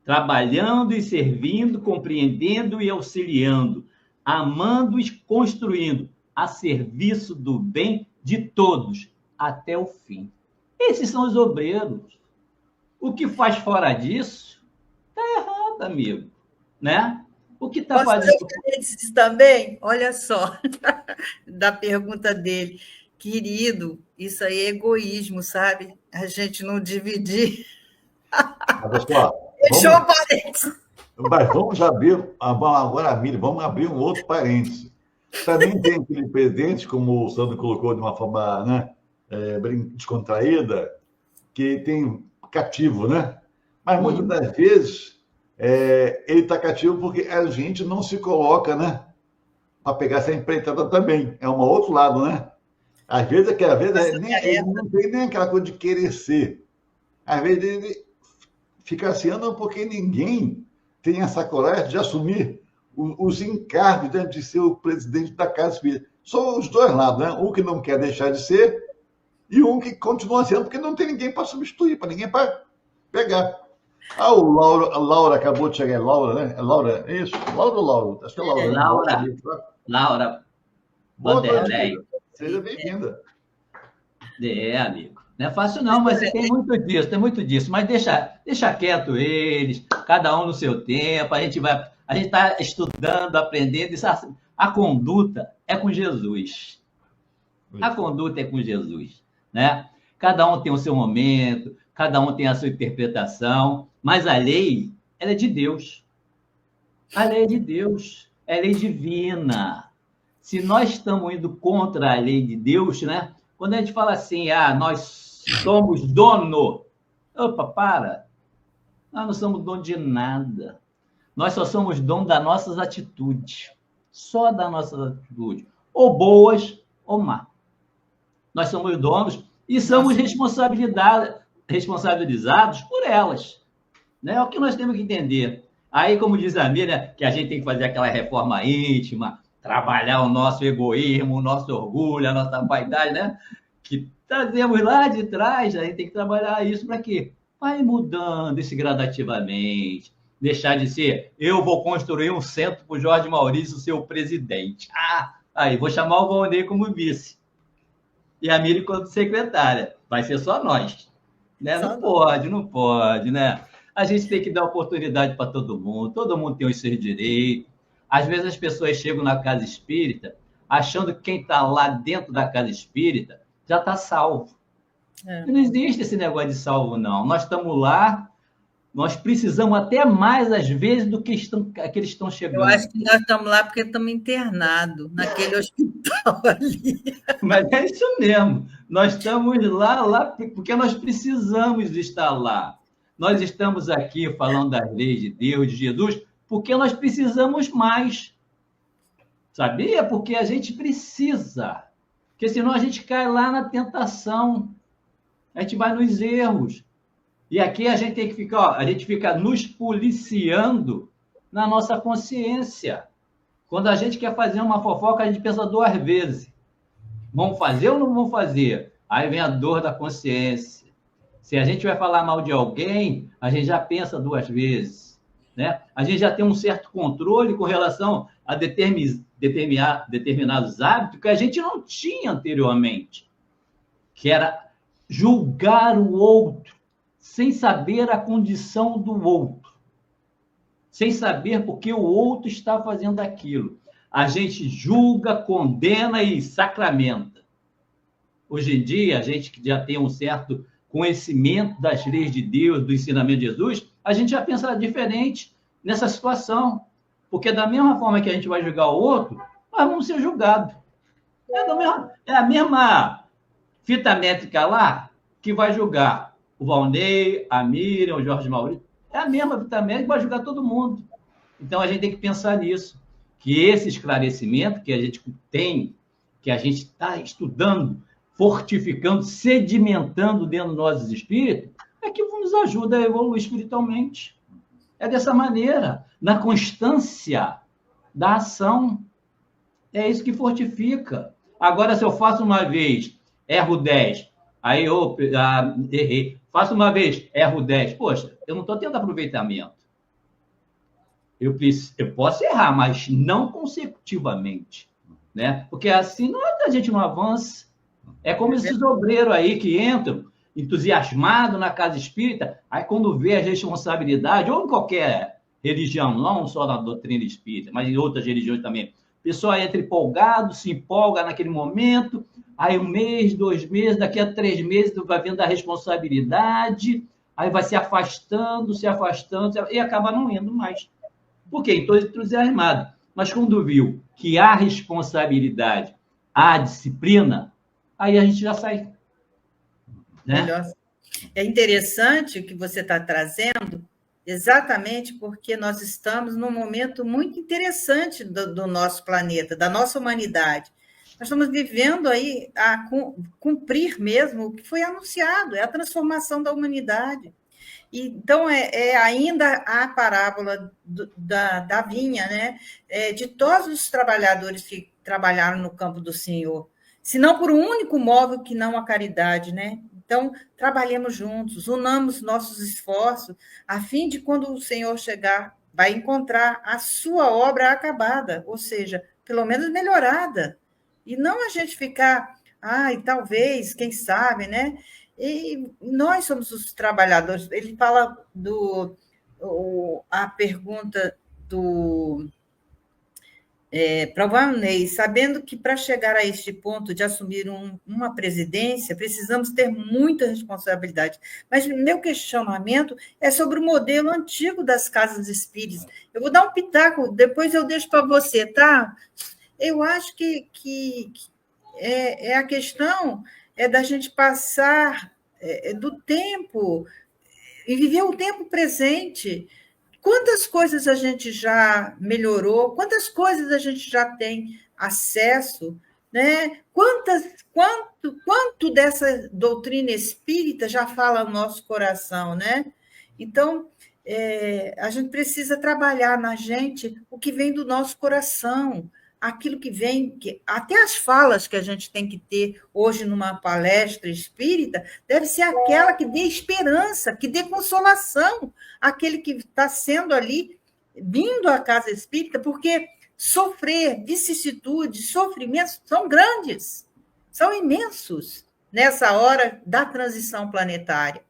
trabalhando e servindo, compreendendo e auxiliando, amando e construindo, a serviço do bem de todos, até o fim. Esses são os obreiros. O que faz fora disso, está errado, amigo, né? O que está fazendo... Posso ler também? Olha só, da pergunta dele. Querido, isso aí é egoísmo, sabe? A gente não dividir. Fechou o parênteses. Mas vamos abrir, agora, Miriam, vamos abrir um outro parênteses. Também tem aquele presidente, como o Sandro colocou de uma forma, né, descontraída, que tem cativo, né? Mas muitas das vezes ele está cativo porque a gente não se coloca, né, para pegar essa empreitada também. É um outro lado, né? Às vezes ele não tem nem aquela coisa de querer ser. Às vezes ele fica ansiando porque ninguém tem essa coragem de assumir os encargos, né, de ser o presidente da Casa Espírita. São os dois lados, né? Um que não quer deixar de ser e um que continua sendo, porque não tem ninguém para substituir, para ninguém para pegar. A Laura acabou de chegar. É Laura, né? É Laura, é isso? Laura ou Laura? Acho que é Laura. Laura Vanderlei. Seja bem-vinda. Amigo. Não é fácil não, mas tem muito disso. Mas deixa quieto eles, cada um no seu tempo, a gente está estudando, aprendendo. A conduta é com Jesus. A conduta é com Jesus, né? Cada um tem o seu momento, cada um tem a sua interpretação, mas a lei, ela é de Deus. A lei é de Deus, é lei divina. Se nós estamos indo contra a lei de Deus, né? Quando a gente fala assim, nós somos dono. Opa, para. Nós não somos dono de nada. Nós só somos dono das nossas atitudes. Só das nossas atitudes. Ou boas ou má. Nós somos donos e somos responsabilizados por elas. Né? É o que nós temos que entender. Aí, como diz a Miriam, que a gente tem que fazer aquela reforma íntima, trabalhar o nosso egoísmo, o nosso orgulho, a nossa vaidade, né? Que trazemos lá de trás, a gente tem que trabalhar isso para quê? Vai mudando isso gradativamente. Deixar de ser, eu vou construir um centro para o Jorge Maurício ser o presidente. Aí vou chamar o Valnei como vice. E a Miriam como secretária. Vai ser só nós. Né? Não pode, né? A gente tem que dar oportunidade para todo mundo tem os seus direitos. Às vezes as pessoas chegam na casa espírita achando que quem está lá dentro da casa espírita já está salvo. Não existe esse negócio de salvo, não. Nós estamos lá, nós precisamos até mais, às vezes, do que aqueles estão chegando. Eu acho que nós estamos lá porque estamos internados naquele hospital ali. Mas é isso mesmo. Nós estamos lá porque nós precisamos estar lá. Nós estamos aqui falando das leis de Deus, de Jesus, porque nós precisamos mais. Sabia? Porque a gente precisa. Porque senão a gente cai lá na tentação. A gente vai nos erros. E aqui a gente tem que ficar, a gente fica nos policiando na nossa consciência. Quando a gente quer fazer uma fofoca, a gente pensa 2 vezes. Vamos fazer ou não vamos fazer? Aí vem a dor da consciência. Se a gente vai falar mal de alguém, a gente já pensa 2 vezes. Né? A gente já tem um certo controle com relação a determinados hábitos que a gente não tinha anteriormente, que era julgar o outro sem saber a condição do outro. sem saber por que o outro está fazendo aquilo. A gente julga, condena e sacramenta. Hoje em dia, a gente que já tem um certo conhecimento das leis de Deus, do ensinamento de Jesus, a gente já pensa diferente nessa situação. Porque da mesma forma que a gente vai julgar o outro, nós vamos ser julgados. É a mesma fita métrica lá que vai julgar o Valnei, a Miriam, o Jorge Maurício. É a mesma fita métrica que vai julgar todo mundo. Então, a gente tem que pensar nisso. Que esse esclarecimento que a gente tem, que a gente está estudando, fortificando, sedimentando dentro dos nossos espíritos, é que nos ajuda a evoluir espiritualmente. É dessa maneira, na constância da ação. É isso que fortifica. Agora, se eu faço uma vez, erro 10, aí eu errei. Faço uma vez, erro 10. Poxa, eu não estou tendo aproveitamento. Eu posso errar, mas não consecutivamente. Né? Porque assim a gente não avança. É como esses obreiros aí que entram entusiasmados na casa espírita, aí quando vê a responsabilidade, ou em qualquer religião, não só na doutrina espírita, mas em outras religiões também, o pessoal entra empolgado, se empolga naquele momento, aí 1 mês, 2 meses, daqui a 3 meses vai vendo a responsabilidade, aí vai se afastando, e acaba não indo mais. Por quê? Estou entusiasmado. Mas quando viu que há responsabilidade, há disciplina, aí a gente já sai. Né? Melhor. É interessante o que você está trazendo, exatamente porque nós estamos num momento muito interessante do nosso planeta, da nossa humanidade. Nós estamos vivendo aí a cumprir mesmo o que foi anunciado, é a transformação da humanidade. Então, ainda a parábola da vinha, né? De todos os trabalhadores que trabalharam no campo do Senhor, se não por um único móvel que não a caridade, né? Então, trabalhemos juntos, unamos nossos esforços, a fim de, quando o Senhor chegar, vai encontrar a sua obra acabada, ou seja, pelo menos melhorada. E não a gente ficar, talvez, quem sabe, né? E nós somos os trabalhadores. Ele fala a pergunta para o Valnei, sabendo que para chegar a este ponto de assumir uma presidência, precisamos ter muita responsabilidade. Mas meu questionamento é sobre o modelo antigo das casas espíritas. Eu vou dar um pitaco, depois eu deixo para você, tá? Eu acho que a questão da gente passar do tempo e viver o tempo presente. Quantas coisas a gente já melhorou, quantas coisas a gente já tem acesso, né? Quanto dessa doutrina espírita já fala no nosso coração, né? Então, a gente precisa trabalhar na gente o que vem do nosso coração, aquilo que vem, até as falas que a gente tem que ter hoje numa palestra espírita, deve ser aquela que dê esperança, que dê consolação àquele que está sendo ali, vindo à casa espírita, porque sofrer, vicissitudes, sofrimentos são grandes, são imensos nessa hora da transição planetária.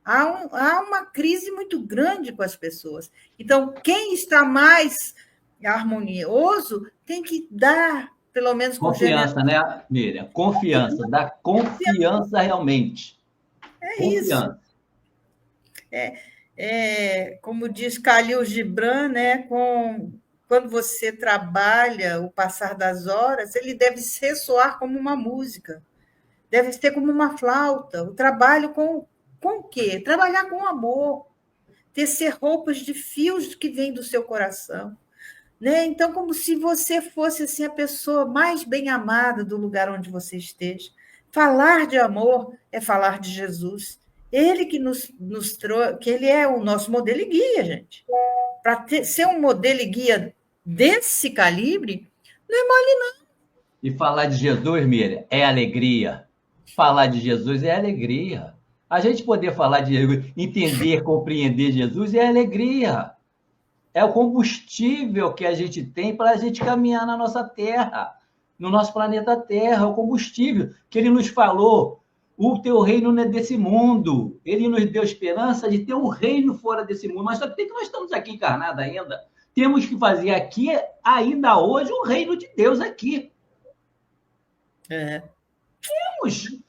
Há uma crise muito grande com as pessoas. Então, quem está mais harmonioso tem que dar, pelo menos... Confiança, né, Miriam? Confiança, dá confiança realmente. Confiança. Isso. Como diz Khalil Gibran, né, quando você trabalha o passar das horas, ele deve ressoar como uma música, deve ser como uma flauta. O trabalho com o quê? Trabalhar com amor, tecer roupas de fios que vêm do seu coração. Né? Então, como se você fosse assim, a pessoa mais bem amada do lugar onde você esteja. Falar de amor é falar de Jesus. Ele que nos trouxe, que ele é o nosso modelo e guia, gente. Para ser um modelo e guia desse calibre, não é mole, não. E falar de Jesus, Miriam, é alegria. Falar de Jesus é alegria. A gente poder falar de Jesus, entender, compreender Jesus é alegria. É o combustível que a gente tem para a gente caminhar na nossa Terra, no nosso planeta Terra, o combustível que ele nos falou O teu reino não é desse mundo. Ele nos deu esperança de ter um reino fora desse mundo. Mas só que nós estamos aqui encarnados ainda. Temos que fazer aqui, ainda hoje, o reino de Deus aqui.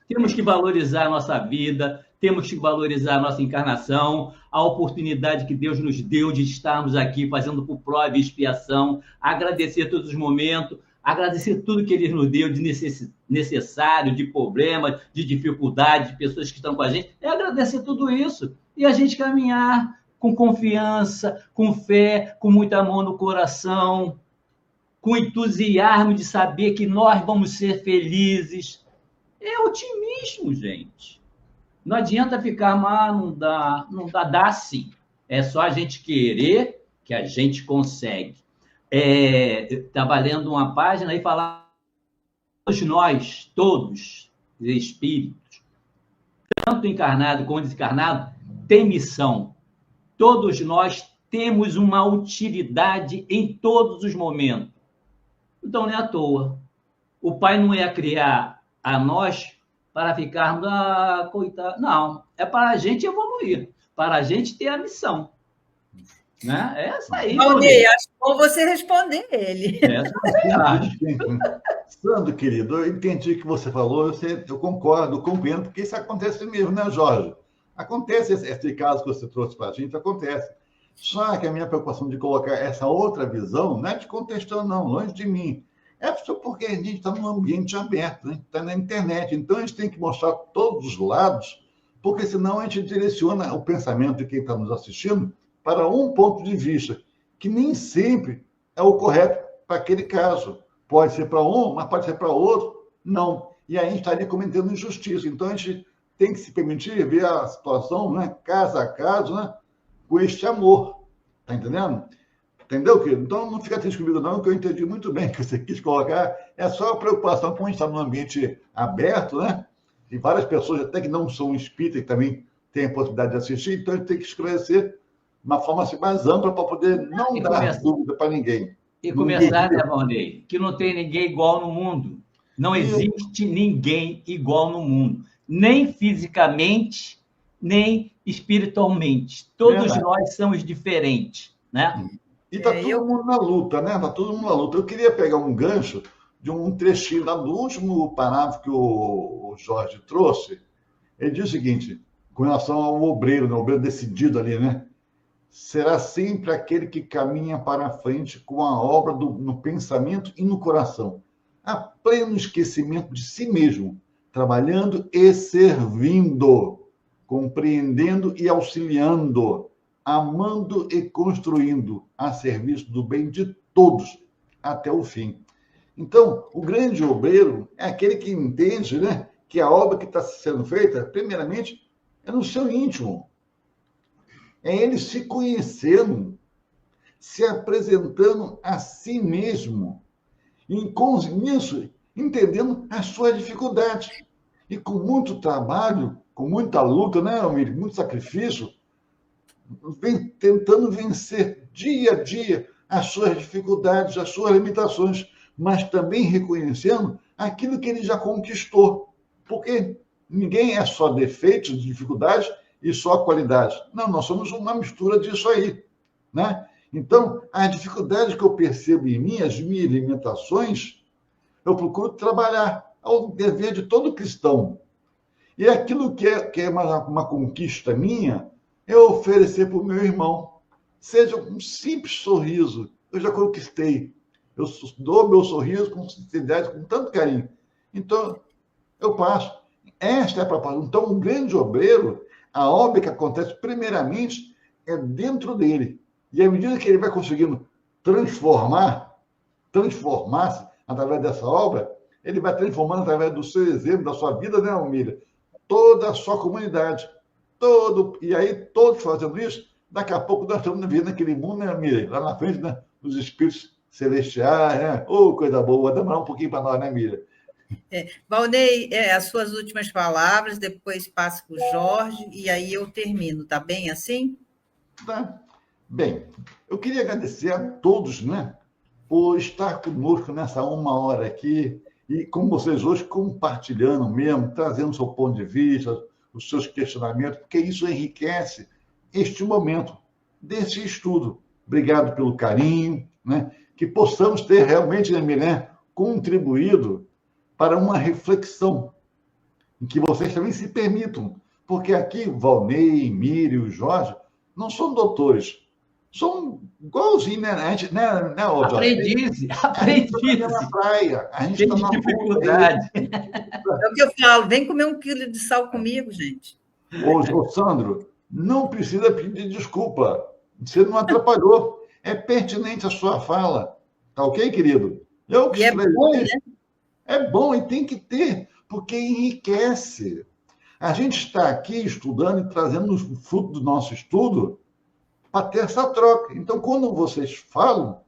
Temos que valorizar a nossa vida, temos que valorizar a nossa encarnação, a oportunidade que Deus nos deu de estarmos aqui fazendo por prova e expiação, agradecer todos os momentos, agradecer tudo que Ele nos deu de necessário, de problemas, de dificuldade, de pessoas que estão com a gente, é agradecer tudo isso e a gente caminhar com confiança, com fé, com muito amor no coração, com entusiasmo de saber que nós vamos ser felizes. É otimismo, gente. Não adianta ficar, dá sim. É só a gente querer que a gente consegue. Estava lendo uma página e falava, nós, todos, espíritos, tanto encarnado como desencarnado, tem missão. Todos nós temos uma utilidade em todos os momentos. Então, não é à toa. O Pai não ia criar a nós para ficarmos, coitado. Não, é para a gente evoluir, para a gente ter a missão. Né? É essa aí. Valnei, acho bom você responder ele. Sandro, querido, eu entendi o que você falou, eu concordo, compreendo, porque isso acontece mesmo, né, Jorge? Acontece, esse caso que você trouxe para a gente, acontece. Só que a minha preocupação de colocar essa outra visão não é de contestando, não, longe de mim. É só porque a gente está num ambiente aberto, né? Está na internet. Então, a gente tem que mostrar todos os lados, porque senão a gente direciona o pensamento de quem está nos assistindo para um ponto de vista, que nem sempre é o correto para aquele caso. Pode ser para um, mas pode ser para outro, não. E aí a gente estaria cometendo injustiça. Então, a gente tem que se permitir ver a situação, né, caso a caso, né, com este amor. Está entendendo? Entendeu, querido? Então, não fica triste comigo, não, que eu entendi muito bem o que você quis colocar. É só a preocupação com a gente estar num ambiente aberto, né? E várias pessoas, até que não são espíritas, que também têm a possibilidade de assistir, então a gente tem que esclarecer de uma forma assim, mais ampla para poder não dar dúvida para ninguém. E começar, né, Valnei? Que não tem ninguém igual no mundo. Não existe ninguém igual no mundo. Nem fisicamente, nem espiritualmente. Todos nós somos diferentes, né? E está todo mundo na luta, né? Está todo mundo na luta. Eu queria pegar um gancho de um trechinho lá do último parágrafo que o Jorge trouxe. Ele diz o seguinte, com relação ao obreiro, né? O obreiro decidido ali, né? Será sempre aquele que caminha para a frente com a obra no pensamento e no coração, a pleno esquecimento de si mesmo, trabalhando e servindo, compreendendo e auxiliando, amando e construindo a serviço do bem de todos até o fim. Então, o grande obreiro é aquele que entende, né, que a obra que está sendo feita, primeiramente, é no seu íntimo. É ele se conhecendo, se apresentando a si mesmo, e com isso, entendendo a sua dificuldade. E com muito trabalho, com muita luta, né, muito sacrifício, vem tentando vencer dia a dia as suas dificuldades, as suas limitações, mas também reconhecendo aquilo que ele já conquistou. Porque ninguém é só defeitos, dificuldades e só qualidade. Não, nós somos uma mistura disso aí, né? Então, as dificuldades que eu percebo em mim, as minhas limitações, eu procuro trabalhar ao dever de todo cristão. E aquilo que é uma conquista minha, é oferecer para o meu irmão. Seja um simples sorriso. Eu já conquistei. Eu dou meu sorriso com sinceridade, com tanto carinho. Então, eu passo. Esta é a proposta. Então, um grande obreiro, a obra que acontece, primeiramente, é dentro dele. E à medida que ele vai conseguindo transformar-se através dessa obra, ele vai transformando através do seu exemplo, da sua vida, né, Almília? Toda a sua comunidade. E aí, todos fazendo isso, daqui a pouco nós estamos vivendo aquele mundo, né, Miriam? Lá na frente, né, os espíritos celestiais, né? Oh, coisa boa, vai demorar um pouquinho para nós, né, Miriam? Valnei, as suas últimas palavras, depois passo para o Jorge, e aí eu termino, tá bem assim? Tá. Bem, eu queria agradecer a todos, né, por estar conosco nessa 1 hora aqui, E como vocês hoje compartilhando mesmo, trazendo o seu ponto de vista, os seus questionamentos, porque isso enriquece este momento desse estudo. Obrigado pelo carinho, né? Que possamos ter realmente, né, contribuído para uma reflexão, em que vocês também se permitam, porque aqui Valnei, Mírio, Jorge, não são doutores, são igualzinho, né? A gente, né, Aprendiz. A gente está na praia, a gente Tem está na dificuldade. É o que eu falo, vem comer 1 quilo de sal comigo, gente. Ô, Sandro, não precisa pedir desculpa. Você não atrapalhou. É pertinente a sua fala. Tá ok, querido? Eu que E é bom, né? É bom e tem que ter, porque enriquece. A gente está aqui estudando e trazendo o fruto do nosso estudo para ter essa troca. Então, quando vocês falam,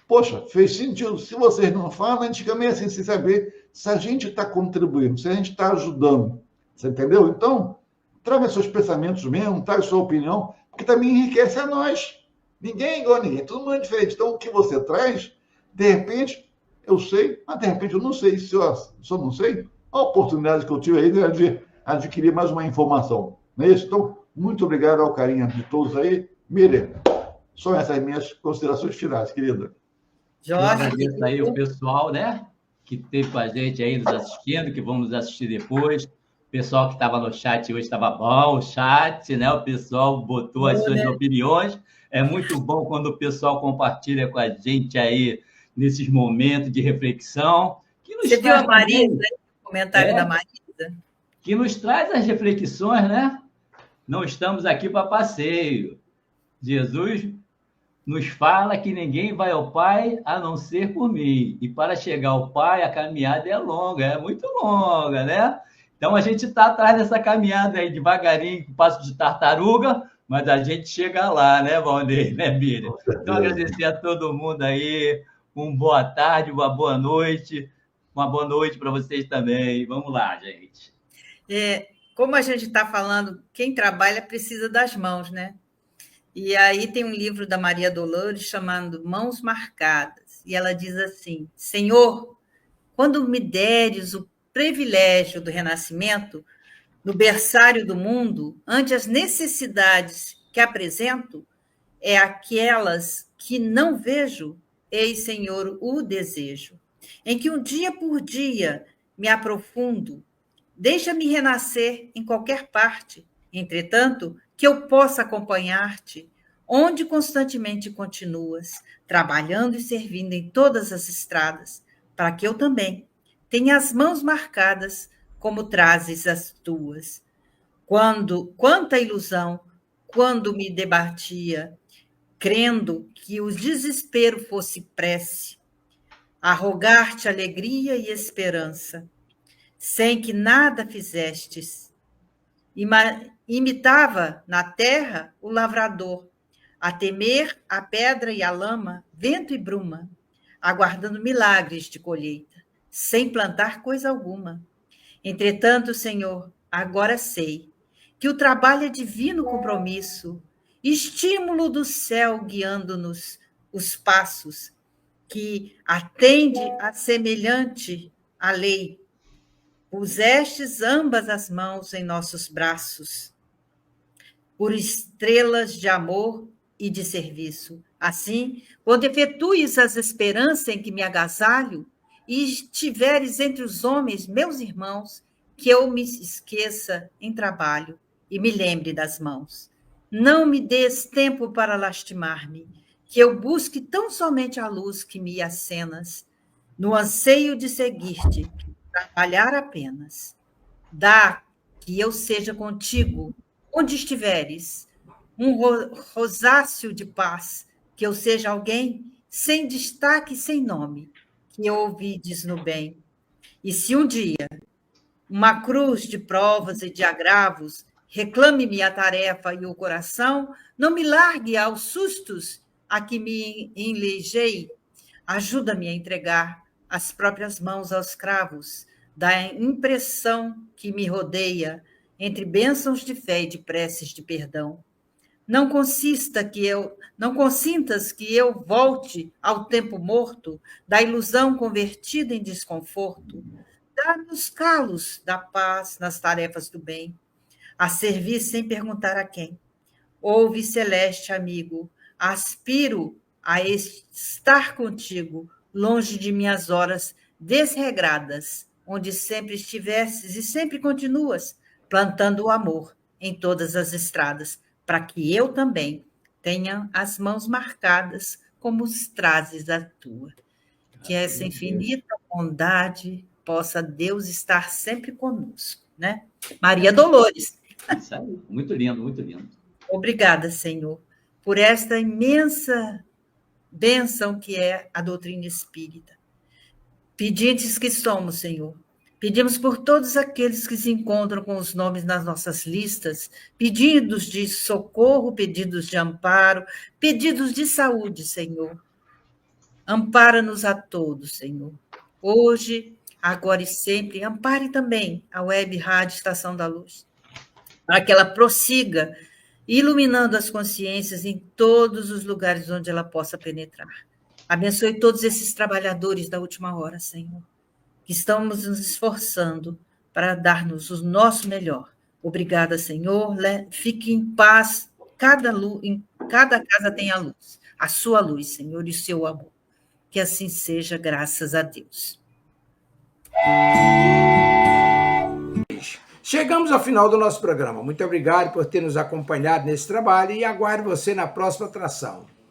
poxa, fez sentido. Se vocês não falam, a gente fica meio assim, sem saber se a gente está contribuindo, se a gente está ajudando. Você entendeu? Então, traga seus pensamentos mesmo, traga sua opinião, porque também enriquece a nós. Ninguém é igual a ninguém, todo mundo é diferente. Então, o que você traz, de repente, eu sei, mas de repente eu não sei. Se eu não sei, a oportunidade que eu tive aí de adquirir mais uma informação. Não é isso? Então, muito obrigado ao carinho de todos aí. Miriam, são essas minhas considerações finais, querida. Eu Jorge, agradeço aí o pessoal, né, que esteve com a gente aí nos assistindo, que vão nos assistir depois. O pessoal que estava no chat hoje estava bom, o chat, né? O pessoal botou as suas opiniões. É muito bom quando o pessoal compartilha com a gente aí nesses momentos de reflexão. Você viu a Marisa, o comentário da Marisa? Que nos traz as reflexões, né? Não estamos aqui para passeio. Jesus nos fala que ninguém vai ao Pai a não ser por mim. E para chegar ao Pai, a caminhada é longa, é muito longa, né? Então, a gente está atrás dessa caminhada aí, devagarinho, com passo de tartaruga, mas a gente chega lá, né, Valnei, né, Miriam? Então, agradecer a todo mundo aí, uma boa tarde, uma boa noite para vocês também. Vamos lá, gente. Como a gente está falando, quem trabalha precisa das mãos, né? E aí tem um livro da Maria Dolores chamado Mãos Marcadas, e ela diz assim: Senhor, quando me deres o privilégio do renascimento, no berçário do mundo, ante as necessidades que apresento, é aquelas que não vejo, eis, Senhor, o desejo, em que um dia por dia me aprofundo, deixa-me renascer em qualquer parte, entretanto, que eu possa acompanhar-te, onde constantemente continuas, trabalhando e servindo em todas as estradas, para que eu também tenha as mãos marcadas como trazes as tuas. Quanta ilusão, quando me debatia, crendo que o desespero fosse prece, a rogar-te alegria e esperança, sem que nada fizestes. Imitava na terra o lavrador, a temer a pedra e a lama, vento e bruma, aguardando milagres de colheita, sem plantar coisa alguma. Entretanto, Senhor, agora sei que o trabalho é divino compromisso, estímulo do céu guiando-nos os passos, que atende a semelhante à lei. Pusestes ambas as mãos em nossos braços, por estrelas de amor e de serviço. Assim, quando efetues as esperanças em que me agasalho, e estiveres entre os homens, meus irmãos, que eu me esqueça em trabalho e me lembre das mãos. Não me des tempo para lastimar-me, que eu busque tão somente a luz que me acenas, no anseio de seguir-te, trabalhar apenas. Dá que eu seja contigo, onde estiveres, um rosáceo de paz, que eu seja alguém sem destaque e sem nome, que ouvides no bem. E se um dia uma cruz de provas e de agravos reclame-me a tarefa e o coração, não me largue aos sustos a que me enlejei, ajuda-me a entregar as próprias mãos aos cravos da impressão que me rodeia entre bênçãos de fé e de preces de perdão. Não consintas que eu volte ao tempo morto, da ilusão convertida em desconforto. Dá-me os calos da paz nas tarefas do bem, a servir sem perguntar a quem. Ouve, celeste amigo, aspiro a estar contigo, longe de minhas horas desregradas, onde sempre estivesses e sempre continuas, plantando o amor em todas as estradas, para que eu também tenha as mãos marcadas como os trazes a tua. Que essa infinita bondade possa Deus estar sempre conosco, né? Maria Dolores. Isso aí, muito lindo, muito lindo. Obrigada, Senhor, por esta imensa bênção que é a doutrina espírita. Pedintes que somos, Senhor. Pedimos por todos aqueles que se encontram com os nomes nas nossas listas, pedidos de socorro, pedidos de amparo, pedidos de saúde, Senhor. Ampara-nos a todos, Senhor. Hoje, agora e sempre, ampare também a Web Rádio Estação da Luz, para que ela prossiga iluminando as consciências em todos os lugares onde ela possa penetrar. Abençoe todos esses trabalhadores da última hora, Senhor, que estamos nos esforçando para dar-nos o nosso melhor. Obrigada, Senhor. Fique em paz. Em cada casa tem a luz, a sua luz, Senhor, e o seu amor. Que assim seja, graças a Deus. Chegamos ao final do nosso programa. Muito obrigado por ter nos acompanhado nesse trabalho e aguardo você na próxima atração.